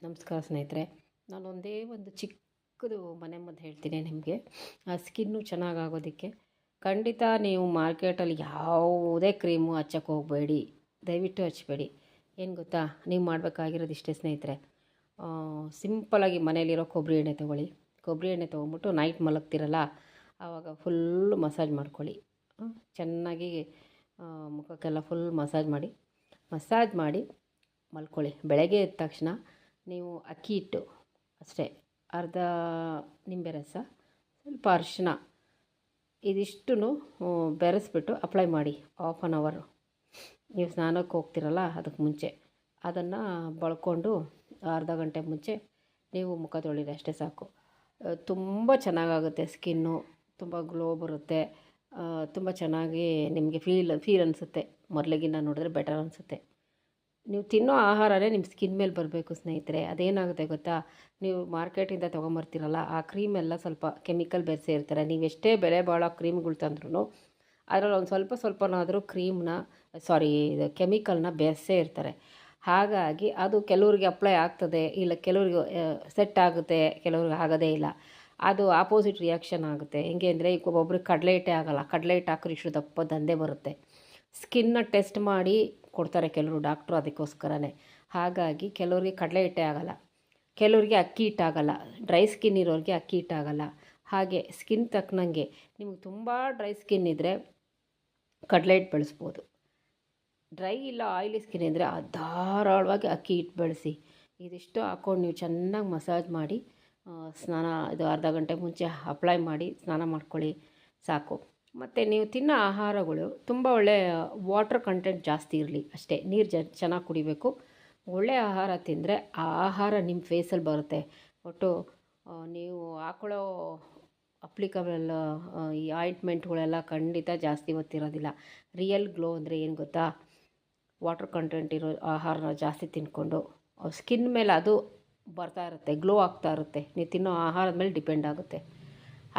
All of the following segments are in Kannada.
ನಮಸ್ಕಾರ ಸ್ನೇಹಿತರೆ. ನಾನು ಒಂದೇ ಒಂದು ಚಿಕ್ಕದು ಮನೆಮದ್ದು ಹೇಳ್ತೀನಿ ನಿಮಗೆ. ಆ ಸ್ಕಿನ್ನು ಚೆನ್ನಾಗಾಗೋದಕ್ಕೆ ಖಂಡಿತ ನೀವು ಮಾರ್ಕೆಟಲ್ಲಿ ಯಾವುದೇ ಕ್ರೀಮು ಹಚ್ಚಕ್ಕೆ ಹೋಗಬೇಡಿ, ದಯವಿಟ್ಟು ಹಚ್ಚಬೇಡಿ. ಏನು ಗೊತ್ತಾ, ನೀವು ಮಾಡಬೇಕಾಗಿರೋದು ಇಷ್ಟೇ ಸ್ನೇಹಿತರೆ. ಸಿಂಪಲಾಗಿ ಮನೇಲಿರೋ ಕೊಬ್ಬರಿ ಎಣ್ಣೆ ತೊಗೊಳ್ಳಿ. ಕೊಬ್ಬರಿ ಎಣ್ಣೆ ತೊಗೊಂಬಿಟ್ಟು ನೈಟ್ ಮಲಗ್ತಿರಲ್ಲ ಆವಾಗ ಫುಲ್ ಮಸಾಜ್ ಮಾಡ್ಕೊಳ್ಳಿ. ಚೆನ್ನಾಗಿ ಮುಖಕ್ಕೆಲ್ಲ ಫುಲ್ ಮಸಾಜ್ ಮಾಡಿ ಮಲ್ಕೊಳ್ಳಿ. ಬೆಳಗ್ಗೆ ಎದ್ದ ತಕ್ಷಣ ನೀವು ಅಕ್ಕಿ ಹಿಟ್ಟು ಅಷ್ಟೇ, ಅರ್ಧ ನಿಂಬೆ ರಸ, ಸ್ವಲ್ಪ ಅರಿಶಿನ, ಇದಿಷ್ಟು ಬೆರೆಸ್ಬಿಟ್ಟು ಅಪ್ಲೈ ಮಾಡಿ. ಹಾಫ್ ಆನ್ ಅವರು ನೀವು ಸ್ನಾನಕ್ಕೆ ಹೋಗ್ತಿರಲ್ಲ ಅದಕ್ಕೆ ಮುಂಚೆ ಅದನ್ನು ಬಳ್ಕೊಂಡು ಅರ್ಧ ಗಂಟೆ ಮುಂಚೆ ನೀವು ಮುಖ ತೊಳೀರಿ, ಅಷ್ಟೇ ಸಾಕು. ತುಂಬ ಚೆನ್ನಾಗಾಗುತ್ತೆ ಸ್ಕಿನ್ನು, ತುಂಬ ಗ್ಲೋ ಬರುತ್ತೆ, ತುಂಬ ಚೆನ್ನಾಗಿ ನಿಮಗೆ ಫೀಲ್ ಅನಿಸುತ್ತೆ. ಮೊದಲಿಗಿನ್ನ ನೋಡಿದ್ರೆ ಬೆಟರ್ ಅನಿಸುತ್ತೆ. ನೀವು ತಿನ್ನೋ ಆಹಾರನೇ ನಿಮ್ಮ ಸ್ಕಿನ್ ಮೇಲೆ ಬರಬೇಕು ಸ್ನೇಹಿತರೆ. ಅದೇನಾಗುತ್ತೆ ಗೊತ್ತಾ, ನೀವು ಮಾರ್ಕೆಟಿಂದ ತೊಗೊಂಬರ್ತೀರಲ್ಲ ಆ ಕ್ರೀಮೆಲ್ಲ ಸ್ವಲ್ಪ ಕೆಮಿಕಲ್ ಬೆರೆಸೇ ಇರ್ತಾರೆ. ನೀವು ಎಷ್ಟೇ ಬೆಲೆ ಬಾಳೋ ಕ್ರೀಮ್ಗಳು ತಂದ್ರೂ ಅದರಲ್ಲಿ ಒಂದು ಸ್ವಲ್ಪನಾದರೂ ಇದು ಕೆಮಿಕಲ್ನ ಬೆರೆಸೇ ಇರ್ತಾರೆ. ಹಾಗಾಗಿ ಅದು ಕೆಲವ್ರಿಗೆ ಅಪ್ಲೈ ಆಗ್ತದೆ, ಇಲ್ಲ ಕೆಲವ್ರಿಗೆ ಸೆಟ್ ಆಗುತ್ತೆ, ಕೆಲವ್ರಿಗೆ ಆಗೋದೇ ಇಲ್ಲ. ಅದು ಆಪೋಸಿಟ್ ರಿಯಾಕ್ಷನ್ ಆಗುತ್ತೆ. ಹೆಂಗೆ ಅಂದರೆ, ಈಗ ಒಬ್ಬೊಬ್ರಿಗೆ ಕಡಲೆ ಹಿಟ್ಟೇ ಆಗೋಲ್ಲ, ಕಡಲೆ ಹಿಟ್ಟು ಹಾಕಿದ್ರೆ ಇಷ್ಟು ದಪ್ಪ ದಂಧೆ ಬರುತ್ತೆ. ಸ್ಕಿನ್ನ ಟೆಸ್ಟ್ ಮಾಡಿ ಕೊಡ್ತಾರೆ ಕೆಲವರು ಡಾಕ್ಟ್ರು, ಅದಕ್ಕೋಸ್ಕರನೇ. ಹಾಗಾಗಿ ಕೆಲವ್ರಿಗೆ ಕಡಲೆ ಹಿಟ್ಟೇ ಆಗೋಲ್ಲ, ಕೆಲವರಿಗೆ ಅಕ್ಕಿ ಹಿಟ್ಟಾಗಲ್ಲ, ಡ್ರೈ ಸ್ಕಿನ್ ಇರೋರಿಗೆ ಅಕ್ಕಿ ಹಿಟ್ಟಾಗಲ್ಲ. ಹಾಗೆ ಸ್ಕಿನ್ ತಕ್ಕನಂಗೆ ನಿಮಗೆ ತುಂಬ ಡ್ರೈ ಸ್ಕಿನ್ ಇದ್ದರೆ ಕಡಲೆ ಹಿಟ್ಟು ಬೆಳೆಸ್ಬೋದು. ಡ್ರೈ ಇಲ್ಲ ಆಯಿಲಿ ಸ್ಕಿನ್ ಇದ್ದರೆ ಧಾರಾಳವಾಗಿ ಅಕ್ಕಿ ಹಿಟ್ಟು ಬೆಳೆಸಿ. ಇದಿಷ್ಟು ಹಾಕ್ಕೊಂಡು ನೀವು ಚೆನ್ನಾಗಿ ಮಸಾಜ್ ಮಾಡಿ ಇದು ಅರ್ಧ ಗಂಟೆ ಮುಂಚೆ ಅಪ್ಲೈ ಮಾಡಿ ಸ್ನಾನ ಮಾಡ್ಕೊಳ್ಳಿ, ಸಾಕು. ಮತ್ತು ನೀವು ತಿನ್ನೋ ಆಹಾರಗಳು ತುಂಬ ಒಳ್ಳೆಯ ವಾಟರ್ ಕಂಟೆಂಟ್ ಜಾಸ್ತಿ ಇರಲಿ ಅಷ್ಟೇ. ನೀರು ಚೆನ್ನಾಗಿ ಕುಡಿಬೇಕು. ಒಳ್ಳೆಯ ಆಹಾರ ತಿಂದರೆ ಆ ಆಹಾರ ನಿಮ್ಮ ಫೇಸಲ್ಲಿ ಬರುತ್ತೆ. ಒಟ್ಟು ನೀವು ಹಾಕೊಳ್ಳೋ ಅಪ್ಲಿಕಬಲ್ ಈ ಆಯಿಂಟ್ಮೆಂಟ್ಗಳೆಲ್ಲ ಖಂಡಿತ ಜಾಸ್ತಿ ಹೊತ್ತಿರೋದಿಲ್ಲ. ರಿಯಲ್ ಗ್ಲೋ ಅಂದರೆ ಏನು ಗೊತ್ತಾ, ವಾಟರ್ ಕಂಟೆಂಟ್ ಇರೋ ಆಹಾರನ ಜಾಸ್ತಿ ತಿಂದ್ಕೊಂಡು ಸ್ಕಿನ್ ಮೇಲೆ ಅದು ಬರ್ತಾ ಇರುತ್ತೆ, ಗ್ಲೋ ಆಗ್ತಾ ಇರುತ್ತೆ. ನೀವು ತಿನ್ನೋ ಆಹಾರದ ಮೇಲೆ ಡಿಪೆಂಡ್ ಆಗುತ್ತೆ.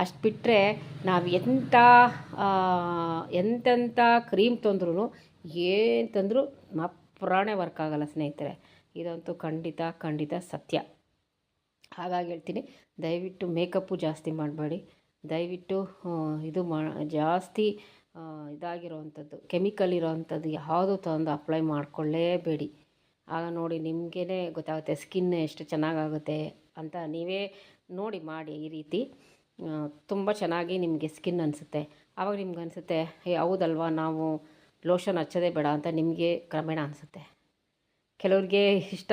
ಅಷ್ಟು ಬಿಟ್ಟರೆ ನಾವು ಎಂತೆಂಥ ಕ್ರೀಮ್ ತಂದ್ರೂ ಏನು ತಂದರೂ ಪ್ರಾಣೇ ವರ್ಕ್ ಆಗೋಲ್ಲ ಸ್ನೇಹಿತರೆ. ಇದಂತೂ ಖಂಡಿತ ಸತ್ಯ. ಹಾಗಾಗಿ ಹೇಳ್ತೀನಿ, ದಯವಿಟ್ಟು ಮೇಕಪ್ಪು ಜಾಸ್ತಿ ಮಾಡಬೇಡಿ. ದಯವಿಟ್ಟು ಜಾಸ್ತಿ ಇದಾಗಿರೋವಂಥದ್ದು, ಕೆಮಿಕಲ್ ಇರೋವಂಥದ್ದು ಯಾವುದು ತಂದು ಅಪ್ಲೈ ಮಾಡಿಕೊಳ್ಳೇಬೇಡಿ. ಆಗ ನೋಡಿ ನಿಮಗೇ ಗೊತ್ತಾಗುತ್ತೆ ಸ್ಕಿನ್ ಎಷ್ಟು ಚೆನ್ನಾಗಾಗುತ್ತೆ ಅಂತ. ನೀವೇ ನೋಡಿ ಮಾಡಿ ಈ ರೀತಿ, ತುಂಬ ಚೆನ್ನಾಗಿ ನಿಮಗೆ ಸ್ಕಿನ್ ಅನಿಸುತ್ತೆ. ಆವಾಗ ನಿಮ್ಗೆ ಅನಿಸುತ್ತೆ, ಹೌದಲ್ವಾ, ನಾವು ಲೋಷನ್ ಹಚ್ಚೋದೇ ಬೇಡ ಅಂತ ನಿಮಗೆ ಕ್ರಮೇಣ ಅನಿಸುತ್ತೆ. ಕೆಲವ್ರಿಗೆ ಇಷ್ಟ